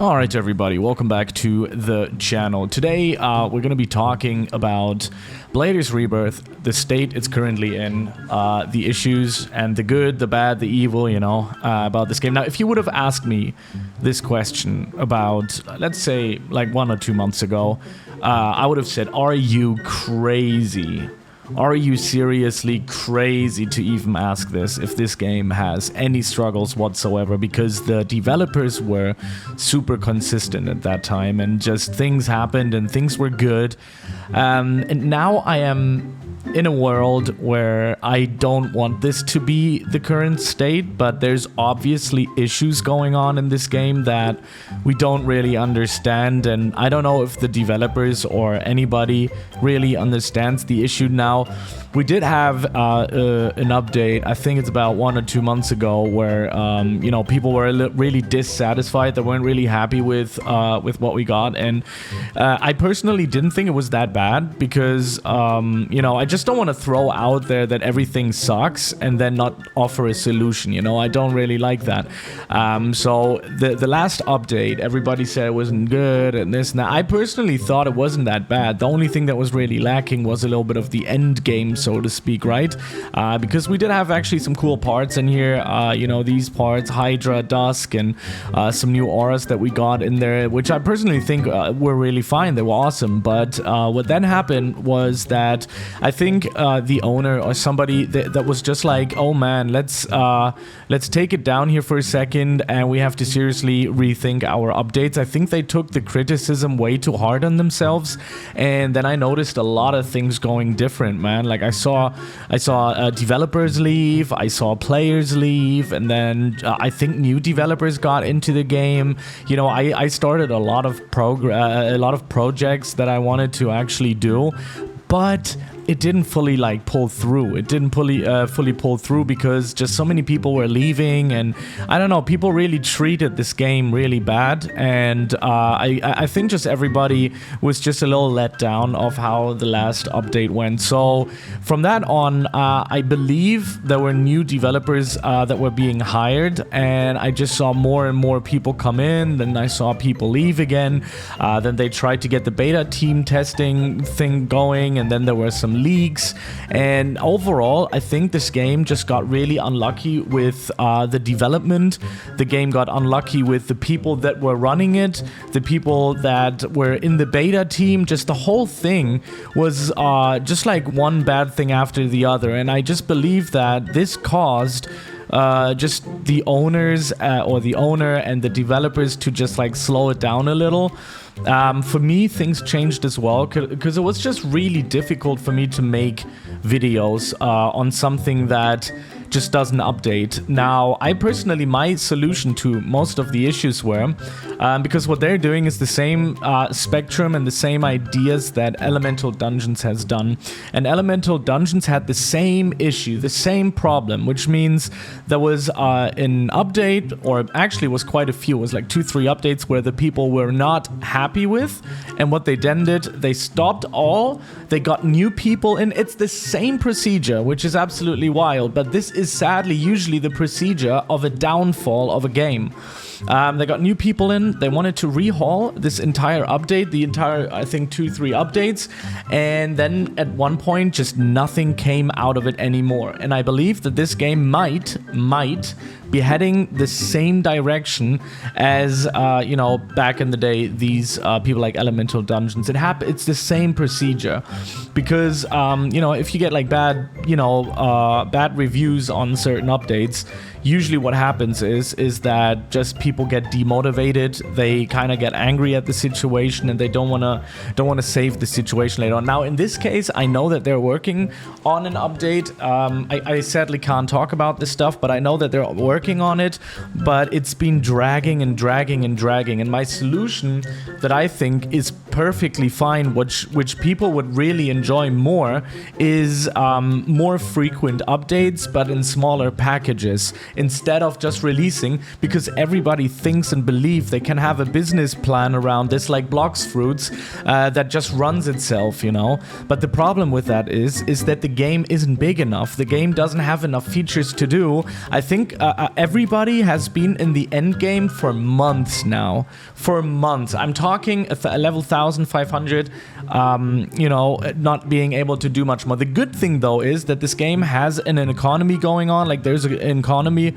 Alright everybody, welcome back to the channel. Today we're going to be talking about Bladers Rebirth, the state it's currently in, the issues and the good, the bad, the evil, you know, about this game. Now, if you would have asked me this question about, let's say, like 1 or 2 months ago, I would have said, are you crazy? Are you seriously crazy to even ask this if this game has any struggles whatsoever? Because the developers were super consistent at that time and just things happened and things were good. And now I am in a world where I don't want this to be the current state, but there's obviously issues going on in this game that we don't really understand, and I don't know if the developers or anybody really understands the issue now. We did have an update, I think it's about 1 or 2 months ago, where you know, people were really dissatisfied. They weren't really happy with what we got, and I personally didn't think it was that bad because you know, I just don't want to throw out there that everything sucks and then not offer a solution. You know, I don't really like that. So the last update, everybody said it wasn't good and this and that. I personally thought it wasn't that bad. The only thing that was really lacking was a little bit of the end game, so to speak, right? Because we did have actually some cool parts in here. You know, these parts, Hydra, Dusk, and some new auras that we got in there, which I personally think were really fine. They were awesome. But what then happened was that I think the owner or somebody that was just like, oh man, let's take it down here for a second and we have to seriously rethink our updates. I think they took the criticism way too hard on themselves, and then I noticed a lot of things going different, man. Like I saw developers leave, I saw players leave, and then I think new developers got into the game. You know, I started a lot of projects that I wanted to actually do, but it didn't fully like pull through. It didn't fully pull through because just so many people were leaving, and I don't know, people really treated this game really bad, and I think just everybody was just a little let down of how the last update went. So from that on, I believe there were new developers that were being hired, and I just saw more and more people come in. Then I saw people leave again. Then they tried to get the beta team testing thing going, and then there were some leaks, and overall I think this game just got really unlucky with the development. The game got unlucky with the people that were running it, the people that were in the beta team. Just the whole thing was just like one bad thing after the other, and I just believe that this caused just the owners or the owner and the developers to just like slow it down a little. For me, things changed as well because it was just really difficult for me to make videos on something that just doesn't update. Now, I personally, my solution to most of the issues were, because what they're doing is the same spectrum and the same ideas that Elemental Dungeons has done. And Elemental Dungeons had the same issue, the same problem, which means there was an update, or actually was quite a few, it was like 2-3 updates where the people were not happy with. And what they then did, they stopped all, they got new people in. It's the same procedure, which is absolutely wild, but this is sadly usually the procedure of a downfall of a game. They got new people in, they wanted to rehaul this entire update, the entire, I think, 2-3 updates, and then at one point just nothing came out of it anymore. And I believe that this game might be heading the same direction as, you know, back in the day, these people like Elemental Dungeons. It's the same procedure, because, you know, if you get like bad reviews on certain updates, usually what happens is that just people get demotivated. They kind of get angry at the situation, and they don't want to save the situation later on. Now, in this case, I know that they're working on an update. I sadly can't talk about this stuff, but I know that they're working on it. But it's been dragging and dragging and dragging. And my solution that I think is perfectly fine. Which people would really enjoy more is more frequent updates, but in smaller packages, instead of just releasing, because everybody thinks and believes they can have a business plan around this, like Blocks Fruits, that just runs itself, you know. But the problem with that is that the game isn't big enough. The game doesn't have enough features to do. I think everybody has been in the end game for months now. For months. I'm talking a level 1500, you know, not being able to do much more. The good thing though is that this game has an economy going on. Like there's an economy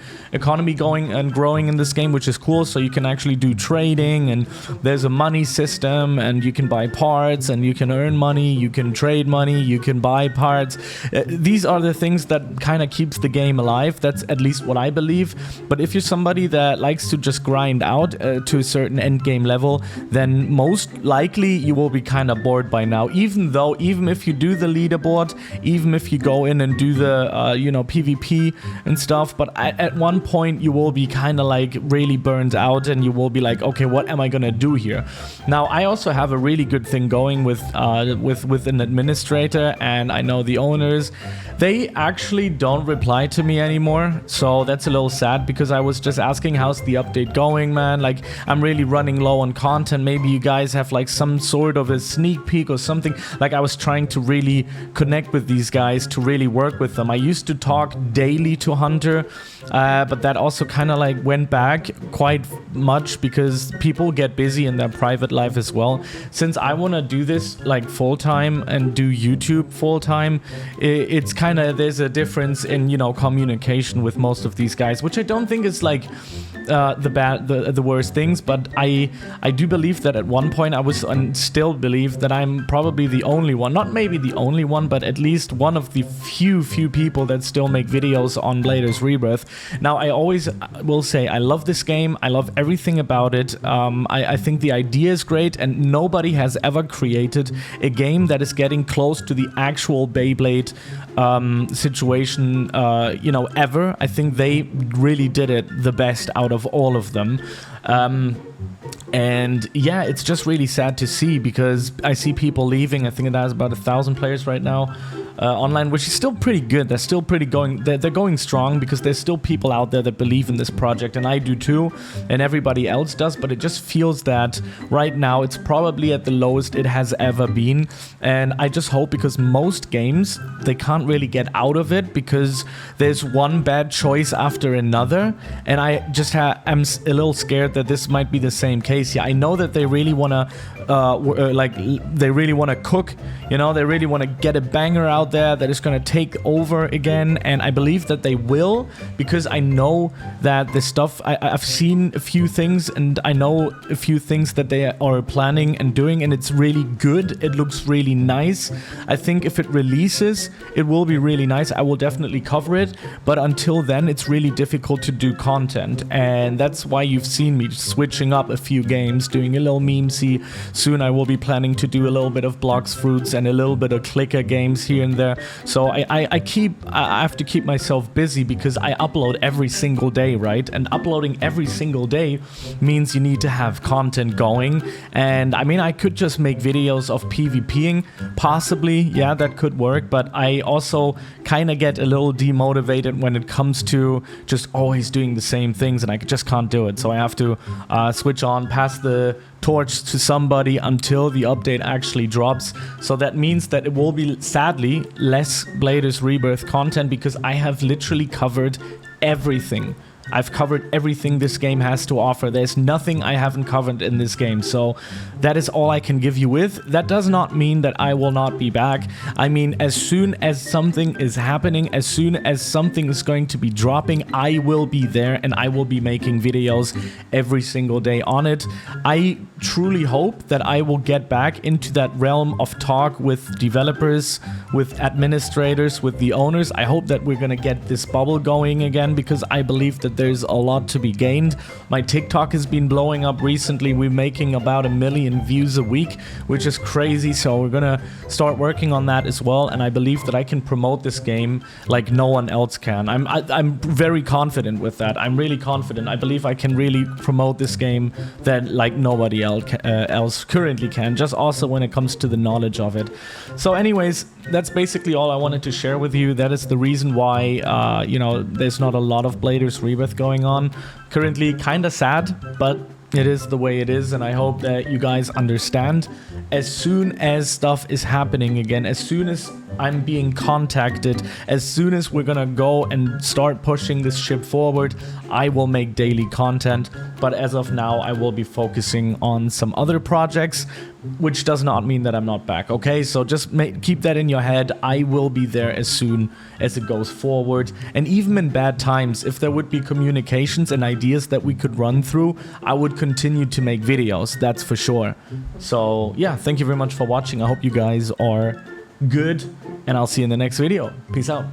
going and growing in this game, which is cool. So you can actually do trading, and there's a money system, and you can buy parts, and you can earn money, you can trade money, you can buy parts. These are the things that kind of keeps the game alive. That's at least what I believe. But if you're somebody that likes to just grind out to a certain end game level, then most likely you will be kind of bored by now. Even if you do the leaderboard, even if you go in and do the you know, PvP and stuff, but at one point you will be kind of like really burned out, and you will be like, okay, what am I gonna do here? Now I also have a really good thing going with an administrator, and I know the owners. They actually don't reply to me anymore, so that's a little sad, because I was just asking, how's the update going, man? Like, I'm really running low on content. Maybe you guys have like some sort of a sneak peek or something. Like, I was trying to really connect with these guys, to really work with them. I used to talk daily to Hunter, but that also kind of like went back quite much, because people get busy in their private life as well. Since I want to do this like full time and do YouTube full time, it's kind of, there's a difference in, you know, communication with most of these guys, which I don't think is like the worst things. But I do believe that at one point I was, and still believe that I'm probably the only one, not maybe the only one, but at least one of the few people that still make videos on Bladers Rebirth. Now, I always will say I love this game. I love everything about it. I think the idea is great, and nobody has ever created a game that is getting close to the actual Beyblade situation, you know, ever. I think they really did it the best out of all of them. And yeah, it's just really sad to see, because I see people leaving. I think it has about 1,000 players right now online, which is still pretty good. They're still pretty going, they're going strong, because there's still people out there that believe in this project, and I do too, and everybody else does. But it just feels that right now it's probably at the lowest it has ever been. And I just hope, because most games, they can't really get out of it, because there's one bad choice after another, and I just am a little scared that this might be the same case. Yeah, I know that they really want to they really want to cook, you know, they really want to get a banger out there that is going to take over again, and I believe that they will, because I know that the stuff, I've seen a few things, and I know a few things that they are planning and doing, and it's really good. It looks really nice. I think if it releases, it will be really nice. I will definitely cover it, but until then, it's really difficult to do content, and that's why you've seen me switching up a few games, doing a little memesy. Soon I will be planning to do a little bit of Blocks Fruits and a little bit of clicker games here and there. So I have to keep myself busy, because I upload every single day, right? And uploading every single day means you need to have content going. And I mean, I could just make videos of PvPing, possibly, yeah, that could work. But I also kind of get a little demotivated when it comes to just always doing the same things, and I just can't do it. So I have to switch on, pass the torch to somebody until the update actually drops. So that means that it will be, sadly, less Bladers Rebirth content, because I have literally covered everything. I've covered everything this game has to offer. There's nothing I haven't covered in this game. So that is all I can give you with. That does not mean that I will not be back. I mean, as soon as something is happening, as soon as something is going to be dropping, I will be there, and I will be making videos every single day on it. I truly hope that I will get back into that realm of talk with developers, with administrators, with the owners. I hope that we're going to get this bubble going again, because I believe that that there's a lot to be gained. My TikTok has been blowing up recently. We're making about 1 million views a week, which is crazy. So we're gonna start working on that as well. And I believe that I can promote this game like no one else can. I'm very confident with that. I'm really confident. I believe I can really promote this game that like nobody else currently can, just also when it comes to the knowledge of it. So anyways, that's basically all I wanted to share with you. That is the reason why, you know, there's not a lot of Bladers Rebirth going on. Currently kind of sad, but it is the way it is, and I hope that you guys understand. As soon as stuff is happening again, as soon as I'm being contacted, as soon as we're gonna go and start pushing this ship forward, I will make daily content. But as of now, I will be focusing on some other projects, which does not mean that I'm not back, okay? So just keep that in your head. I will be there as soon as it goes forward. And even in bad times, if there would be communications and ideas that we could run through, I would continue to make videos, that's for sure. So yeah, thank you very much for watching. I hope you guys are good, and I'll see you in the next video. Peace out.